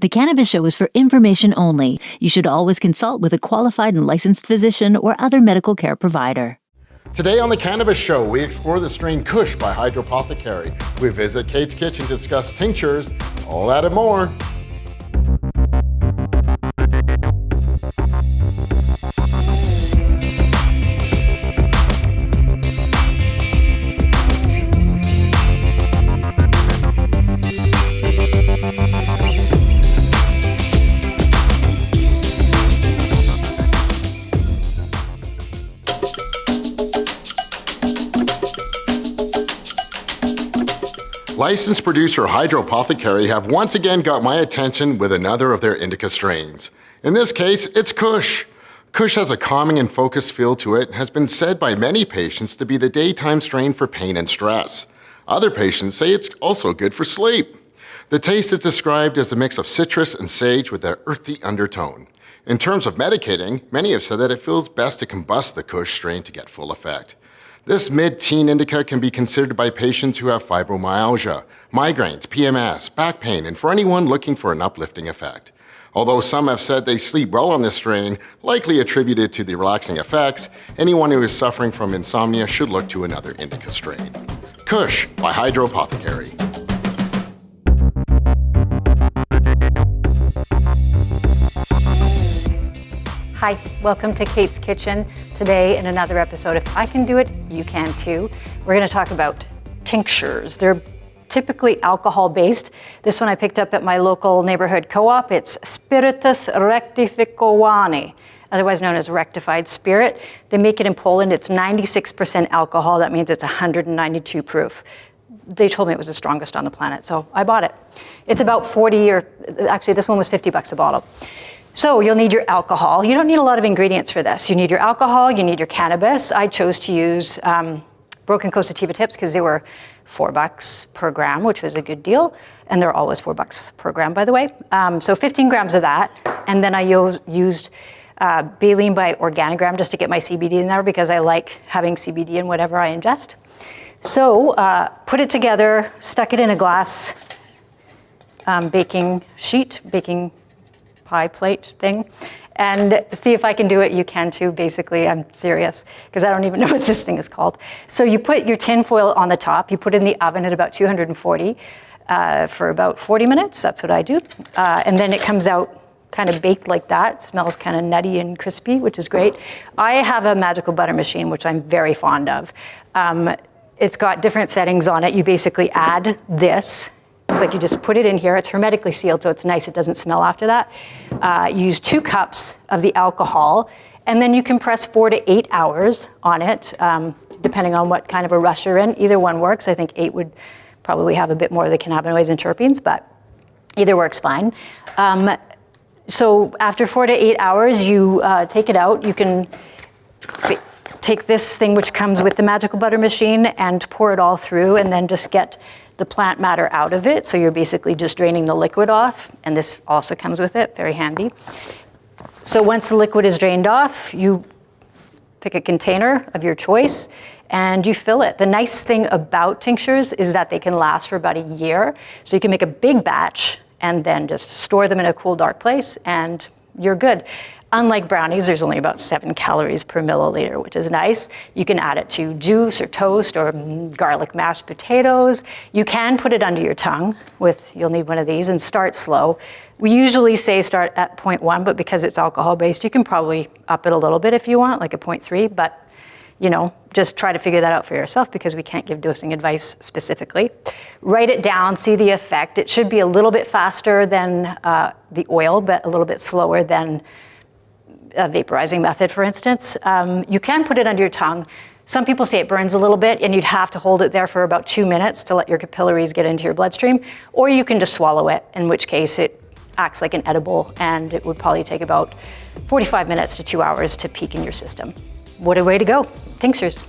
The Cannabis Show is for information only. You should always consult with a qualified and licensed physician or other medical care provider. Today on The Cannabis Show, we explore the strain Kush by Hydropothecary. We visit Kait's kitchen to discuss tinctures, all that and more. Licensed producer Hydropothecary have once again got my attention with another of their indica strains. In this case, it's Kush. Kush has a calming and focused feel to it and has been said by many patients to be the daytime strain for pain and stress. Other patients say it's also good for sleep. The taste is described as a mix of citrus and sage with an earthy undertone. In terms of medicating, many have said that it feels best to combust the Kush strain to get full effect. This mid-teen indica can be considered by patients who have fibromyalgia, migraines, PMS, back pain, and for anyone looking for an uplifting effect. Although some have said they sleep well on this strain, likely attributed to the relaxing effects, anyone who is suffering from insomnia should look to another indica strain. Kush by Hydropothecary. Hi, welcome to Kait's Kitchen. Today in another episode, if I can do it, you can too. We're going to talk about tinctures. They're typically alcohol-based. This one I picked up at my local neighborhood co-op. It's Spiritus Rectificovani, otherwise known as rectified spirit. They make it in Poland. It's 96% alcohol. That means it's 192 proof. They told me it was the strongest on the planet, so I bought it. It's about 40 or actually this one was $50 a bottle. So you'll need your alcohol. You don't need a lot of ingredients for this. You need your alcohol, you need your cannabis. I chose to use Broken Coast sativa tips because they were $4 per gram, which was a good deal. And they're always $4 per gram, by the way. So 15 grams of that. And then I used Baleen by Organigram just to get my CBD in there because I like having CBD in whatever I ingest. So put it together, stuck it in a glass baking pie plate thing, and see if I can do it. You can too, basically. I'm serious, because I don't even know what this thing is called. So you put your tin foil on the top, you put it in the oven at about 240 for about 40 minutes, that's what I do. And then it comes out kind of baked like that. It smells kind of nutty and crispy, which is great. I have a magical butter machine, which I'm very fond of. It's got different settings on it. You basically add this, like you just put it in here. It's hermetically sealed, so it's nice. It doesn't smell after that. Use 2 cups of the alcohol, and then you can press 4 to 8 hours on it, depending on what kind of a rush you're in. Either one works. I think 8 would probably have a bit more of the cannabinoids and terpenes, but either works fine. So after 4 to 8 hours, you take it out. You can take this thing which comes with the magical butter machine and pour it all through, and then just get the plant matter out of it. So you're basically just draining the liquid off, and this also comes with it, very handy. So once the liquid is drained off, you pick a container of your choice and you fill it. The nice thing about tinctures is that they can last for about a year. So you can make a big batch and then just store them in a cool, dark place and you're good. Unlike brownies, there's only about 7 calories per milliliter, which is nice. You can add it to juice or toast or garlic mashed potatoes. You can put it under your tongue you'll need one of these, and start slow. We usually say start at 0.1, but because it's alcohol-based, you can probably up it a little bit if you want, like a 0.3, but just try to figure that out for yourself because we can't give dosing advice specifically. Write it down, see the effect. It should be a little bit faster than the oil, but a little bit slower than a vaporizing method, for instance. You can put it under your tongue. Some people say it burns a little bit and you'd have to hold it there for about 2 minutes to let your capillaries get into your bloodstream, or you can just swallow it, in which case it acts like an edible and it would probably take about 45 minutes to 2 hours to peak in your system. What a way to go. Tinctures.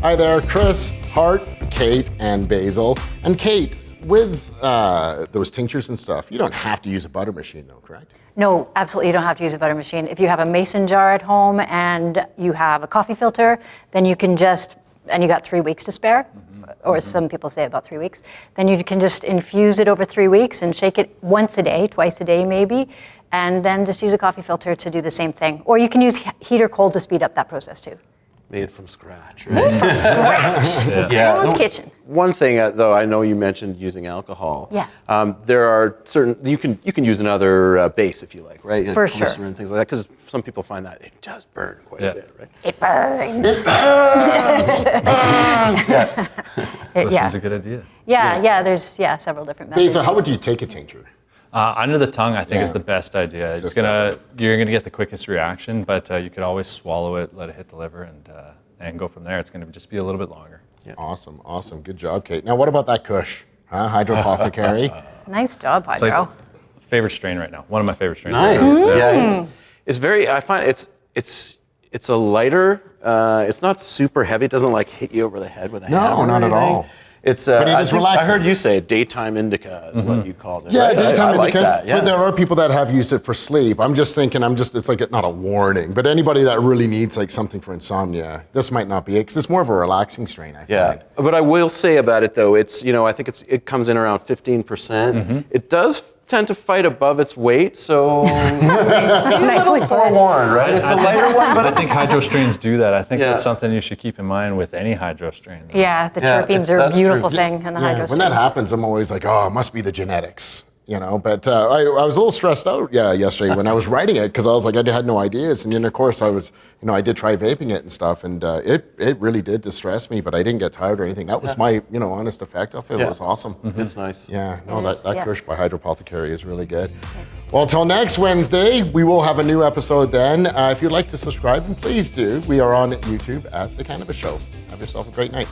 Hi there, Chris, Hart, Kait, and Basil. And Kait, with those tinctures and stuff, you don't have to use a butter machine though, correct? No, absolutely, you don't have to use a butter machine. If you have a mason jar at home and you have a coffee filter, then you can just and you got 3 weeks to spare, or some people say about 3 weeks, then you can just infuse it over 3 weeks and shake it once a day, twice a day maybe, and then just use a coffee filter to do the same thing. Or you can use heat or cold to speed up that process too. Made from scratch, right? From scratch. Yeah. Hell's Kitchen. One thing, though, I know you mentioned using alcohol. Yeah. There are certain you can use another base if you like, right? For like sure. Glycerin, things like that, because some people find that it does burn quite a bit, right? It burns. Glycerin's a good idea. Yeah, there's several different methods. Beza, how would you take a tincture? Under the tongue, I think is Yeah. the best idea. Just You're gonna get the quickest reaction, but you could always swallow it, let it hit the liver, and go from there. It's gonna just be a little bit longer. Yeah. Awesome. Good job, Kate. Now, what about that Kush? Huh? Hydropothecary? Nice job, It's like Hydro. favorite strain right now. One of my favorite strains. Nice. Yeah. Yeah, it's very. I find it's a lighter. It's not super heavy. It doesn't like hit you over the head with a hammer. No, or not at anything. all. It's. But it I is think I relaxing. heard you say daytime indica is what you called it. Yeah, right? daytime I like indica. that. Yeah. But there are people that have used it for sleep. I'm just thinking, it's like not a warning, but anybody that really needs like something for insomnia, this might not be it, because it's more of a relaxing strain, I Yeah, find. but I will say about it though, it's I think it comes in around 15%. It does tend to fight above its weight, so Nicely put. forewarned, right? It's a lighter one, but I think hydro strains do that. I think Yeah. that's something you should keep in mind with any hydro strain. Yeah, the Yeah, terpenes are a that's true. beautiful thing in the hydro When that strains. happens, I'm always like, oh, it must be the genetics, But I was a little stressed out, yesterday when I was writing it, because I was like, I had no ideas, and then of course I was, I did try vaping it and stuff, and it really did distress me, but I didn't get tired or anything. That was my, honest effect of it. It was awesome. It's nice. Yeah, no, that Yeah. Kush by Hydropothecary is really good. Well, till next Wednesday, we will have a new episode then. If you'd like to subscribe, then please do. We are on YouTube at The Cannabis Show. Have yourself a great night.